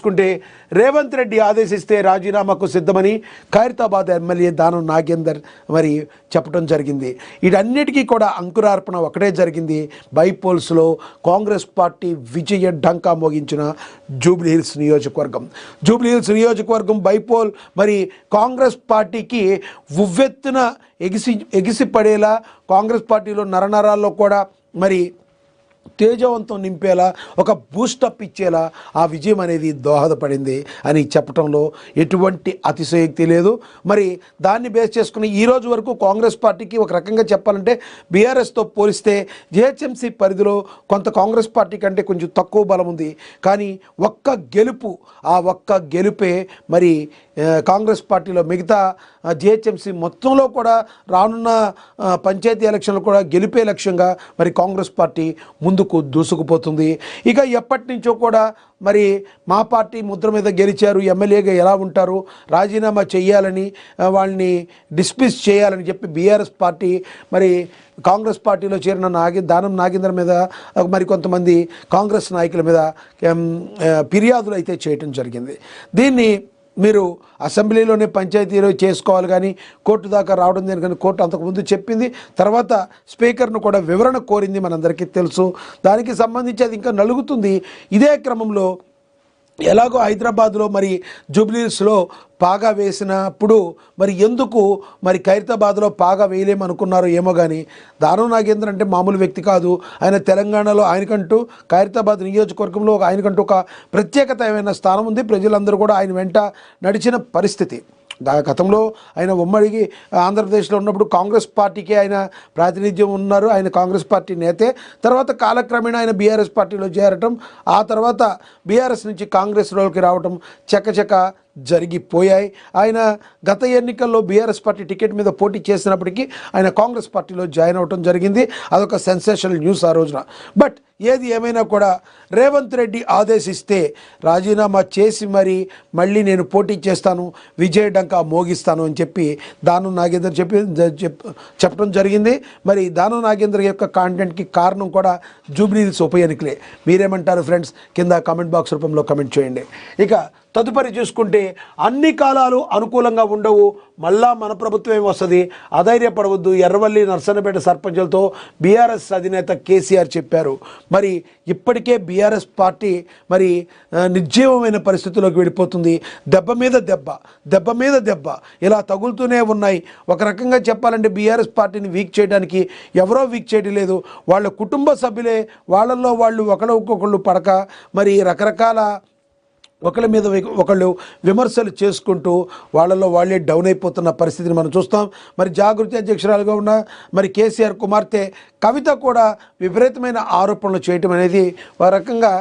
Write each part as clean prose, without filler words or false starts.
చూసుకుంటే రేవంత్ రెడ్డి ఆదేశిస్తే రాజీనామాకు సిద్ధమని ఖైరతాబాద్ ఎమ్మెల్యే దానం నాగేందర్ మరి చెప్పడం జరిగింది. వీటన్నిటికీ కూడా అంకురార్పణ ఒకటే జరిగింది. బైపోల్స్లో కాంగ్రెస్ పార్టీ విజయ ఢంకా మోగించిన జూబ్లీహిల్స్ నియోజకవర్గం బైపోల్ మరి కాంగ్రెస్ పార్టీకి ఉవ్వెత్తున ఎగిసిపడేలా, కాంగ్రెస్ పార్టీలో నరనరాల్లో కూడా మరి తేజవంతం నింపేలా, ఒక బూస్టప్ ఇచ్చేలా ఆ విజయం అనేది దోహదపడింది అని చెప్పడంలో ఎటువంటి అతిశయోక్తి లేదు. మరి దాన్ని బేస్ చేసుకుని ఈరోజు వరకు కాంగ్రెస్ పార్టీకి ఒక రకంగా చెప్పాలంటే బీఆర్ఎస్తో పోలిస్తే జిహెచ్ఎంసీ పరిధిలో కొంత కాంగ్రెస్ పార్టీ కంటే కొంచెం తక్కువ బలం ఉంది. కానీ ఒక్క గెలుపే మరి కాంగ్రెస్ పార్టీలో మిగతా జిహెచ్ఎంసీ మొత్తంలో కూడా రానున్న పంచాయతీ ఎలక్షన్లు కూడా గెలిపే లక్ష్యంగా మరి కాంగ్రెస్ పార్టీ ముందుకు దూసుకుపోతుంది. ఇక ఎప్పటి నుంచో కూడా మరి మా పార్టీ ముద్ర మీద గెలిచారు, ఎమ్మెల్యేగా ఎలా ఉంటారు, రాజీనామా చేయాలని, వాళ్ళని డిస్మిస్ చేయాలని చెప్పి బీఆర్ఎస్ పార్టీ మరి కాంగ్రెస్ పార్టీలో చేరిన దానం నాగేంద్ర మీద మరి కొంతమంది కాంగ్రెస్ నాయకుల మీద ఫిర్యాదులు అయితే చేయటం జరిగింది. దీన్ని మీరు అసెంబ్లీలోనే పంచాయతీలో చేసుకోవాలి కానీ కోర్టు దాకా రావడం కానీ కోర్టు అంతకుముందు చెప్పింది. తర్వాత స్పీకర్ను కూడా వివరణ కోరింది, మనందరికీ తెలుసు. దానికి సంబంధించి అది ఇంకా నలుగుతుంది. ఇదే క్రమంలో ఎలాగో హైదరాబాద్లో మరి జూబ్లీహిల్స్లో పాగా వేసినప్పుడు మరి ఎందుకు మరి ఖైరతాబాద్లో పాగా వేయలేమనుకున్నారో ఏమో కానీ దానం నాగేంద్ర అంటే మామూలు వ్యక్తి కాదు. ఆయన తెలంగాణలో ఆయనకంటూ ఖైరతాబాద్ నియోజకవర్గంలో ఆయనకంటూ ఒక ప్రత్యేకతమైన స్థానం ఉంది. ప్రజలందరూ కూడా ఆయన వెంట నడిచిన పరిస్థితి. గతంలో ఆయన ఉమ్మడికి ఆంధ్రప్రదేశ్లో ఉన్నప్పుడు కాంగ్రెస్ పార్టీకే ఆయన ప్రాతినిధ్యం ఉన్నారు. ఆయన కాంగ్రెస్ పార్టీ నేతే. తర్వాత కాలక్రమేణా ఆయన బీఆర్ఎస్ పార్టీలో చేరటం, ఆ తర్వాత బీఆర్ఎస్ నుంచి కాంగ్రెస్లోకి రావటం చకచక జరిగిపోయాయి. ఆయన గత ఎన్నికల్లో బీఆర్ఎస్ పార్టీ టికెట్ మీద పోటీ చేసినప్పటికీ ఆయన కాంగ్రెస్ పార్టీలో జాయిన్ అవ్వడం జరిగింది. అదొక సెన్సేషనల్ న్యూస్ ఆ రోజున. బట్ ఏది ఏమైనా కూడా రేవంత్ రెడ్డి ఆదేశిస్తే రాజీనామా చేసి మళ్ళీ నేను పోటీ చేస్తాను, విజయ డంకా మోగిస్తాను అని చెప్పి దానం నాగేందర్ చెప్పడం జరిగింది. మరి దానం నాగేందర్ యొక్క కాంటెంట్కి కారణం కూడా జూబ్లీహిల్స్ ఉప ఎన్నికలే. మీరేమంటారు ఫ్రెండ్స్? కింద కామెంట్ బాక్స్ రూపంలో కామెంట్ చేయండి. ఇక తదుపరి చూసుకుంటే అన్ని కాలాలు అనుకూలంగా ఉండవు, మళ్ళా మన ప్రభుత్వం వస్తుంది, అధైర్యపడవద్దు, ఎర్రవల్లి నర్సన్నపేట సర్పంచులతో బీఆర్ఎస్ అధినేత కేసీఆర్ చెప్పారు. మరి ఇప్పటికే బీఆర్ఎస్ పార్టీ మరి నిర్జీవమైన పరిస్థితుల్లోకి వెళ్ళిపోతుంది. దెబ్బ మీద దెబ్బ ఇలా తగులుతూనే ఉన్నాయి. ఒక రకంగా చెప్పాలంటే బీఆర్ఎస్ పార్టీని వీక్ చేయడానికి ఎవరో వీక్ చేయడం లేదు, వాళ్ళ కుటుంబ సభ్యులే వాళ్ళల్లో వాళ్ళు ఒకళ్ళొకళ్ళు పడక మరి రకరకాల ఒకళ్ళ మీద ఒకళ్ళు విమర్శలు చేసుకుంటూ వాళ్ళలో వాళ్ళే డౌన్ అయిపోతున్న పరిస్థితిని మనం చూస్తాం. మరి జాగృతి అధ్యక్షురాలుగా ఉన్న మరి కేసీఆర్ కుమార్తె కవిత కూడా విపరీతమైన ఆరోపణలు చేయటం అనేది ఒక రకంగా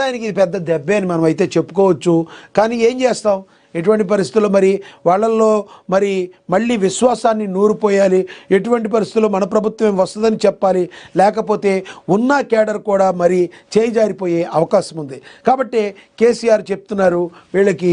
ఆయనకి పెద్ద దెబ్బే అని మనం అయితే చెప్పుకోవచ్చు. కానీ ఏం చేస్తాం? ఎటువంటి పరిస్థితుల్లో మరి వాళ్ళల్లో మరి మళ్ళీ విశ్వాసాన్ని నూరిపోయాలి. ఎటువంటి పరిస్థితుల్లో మన ప్రభుత్వం వస్తుందని చెప్పాలి, లేకపోతే ఉన్న కేడర్ కూడా మరి చేయిజారిపోయే అవకాశం ఉంది. కాబట్టి కేసీఆర్ చెప్తున్నారు వీళ్ళకి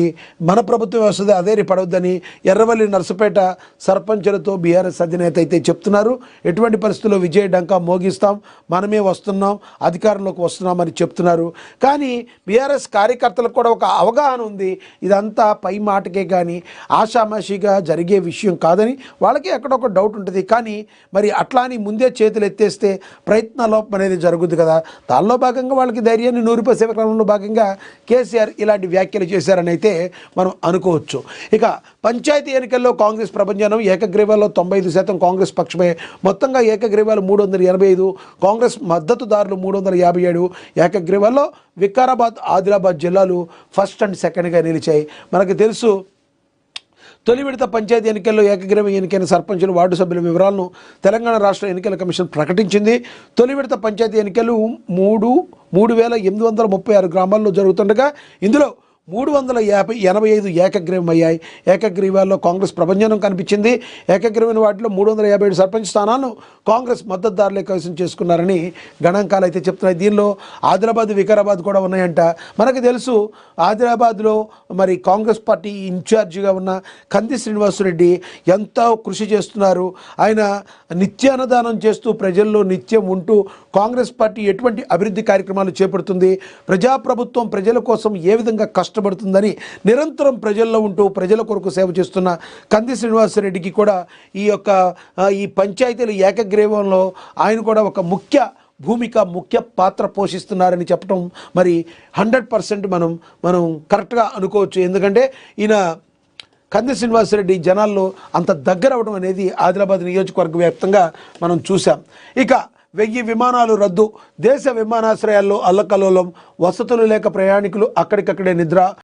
మన ప్రభుత్వం వస్తుంది, అదేరి పడవద్దని. ఎర్రవల్లి నర్సపేట సర్పంచులతో బీఆర్ఎస్ అధినేత అయితే చెప్తున్నారు. ఎటువంటి పరిస్థితుల్లో విజయ డంకా మోగిస్తాం, మనమే వస్తున్నాం, అధికారంలోకి వస్తున్నామని చెప్తున్నారు. కానీ బీఆర్ఎస్ కార్యకర్తలకు కూడా ఒక అవగాహన ఉంది, ఇదంతా పై మాటకే కానీ ఆషామాషిగా జరిగే విషయం కాదని వాళ్ళకి ఎక్కడొక డౌట్ ఉంటుంది. కానీ మరి అట్లా అని ముందే చేతులు ఎత్తేస్తే ప్రయత్నలోపం అనేది జరుగుతుంది కదా. దానిలో భాగంగా వాళ్ళకి ధైర్యాన్ని నూరిపోసే క్రమంలో భాగంగా కేసీఆర్ ఇలాంటి వ్యాఖ్యలు చేశారని అయితే మనం అనుకోవచ్చు. ఇక పంచాయతీ ఎన్నికల్లో కాంగ్రెస్ ప్రభంజనం. ఏకగ్రీవాల్లో 95% కాంగ్రెస్ పక్షమే. మొత్తంగా ఏకగ్రీవాలు 385, కాంగ్రెస్ మద్దతుదారులు 357. ఏకగ్రీవాల్లో వికారాబాద్, ఆదిలాబాద్ జిల్లాలు ఫస్ట్ అండ్ సెకండ్గా నిలిచాయి. మనకు తెలుసు తొలి విడత పంచాయతీ ఎన్నికల్లో ఏకగ్రీవ ఎన్నికైన సర్పంచులు, వార్డు సభ్యుల వివరాలను తెలంగాణ రాష్ట్ర ఎన్నికల కమిషన్ ప్రకటించింది. తొలి విడత పంచాయతీ ఎన్నికలు 3,836 గ్రామాల్లో జరుగుతుండగా ఇందులో 385 ఏకగ్రీవమయ్యాయి. ఏకగ్రీవాల్లో కాంగ్రెస్ ప్రభంజనం కనిపించింది. ఏకగ్రీవమైన వాటిలో 357 సర్పంచ్ స్థానాలను కాంగ్రెస్ మద్దతుదారులే కైవసం చేసుకున్నారని గణాంకాలు అయితే చెప్తున్నాయి. దీనిలో ఆదిలాబాద్, వికారాబాద్ కూడా ఉన్నాయంట. మనకు తెలుసు ఆదిలాబాద్లో మరి కాంగ్రెస్ పార్టీ ఇన్ఛార్జిగా ఉన్న కంది శ్రీనివాసరెడ్డి ఎంతో కృషి చేస్తున్నారు. ఆయన నిత్యాన్నదానం చేస్తూ ప్రజల్లో నిత్యం ఉంటూ కాంగ్రెస్ పార్టీ ఎటువంటి అభివృద్ధి కార్యక్రమాలు చేపడుతుంది, ప్రజాప్రభుత్వం ప్రజల కోసం ఏ విధంగా కష్టపడుతుంది మార్చబడుతుందని నిరంతరం ప్రజల్లో ఉంటూ ప్రజల కొరకు సేవ చేస్తున్న కంది శ్రీనివాసరెడ్డికి కూడా ఈ యొక్క ఈ పంచాయతీల ఏకగ్రీవంలో ఆయన కూడా ఒక ముఖ్య పాత్ర పోషిస్తున్నారని చెప్పడం మరి 100% మనం కరెక్ట్గా అనుకోవచ్చు. ఎందుకంటే ఈయన కంది శ్రీనివాసరెడ్డి జనాల్లో అంత దగ్గర అవడం అనేది ఆదిలాబాద్ నియోజకవర్గ వ్యాప్తంగా మనం చూసాం. ఇక 1000 విమానాలు రద్దు, దేశ విమానాశ్రయాల్లో అల్లకల్లోలం, వసతులు లేక ప్రయాణికులు అక్కడికక్కడే నిద్ర.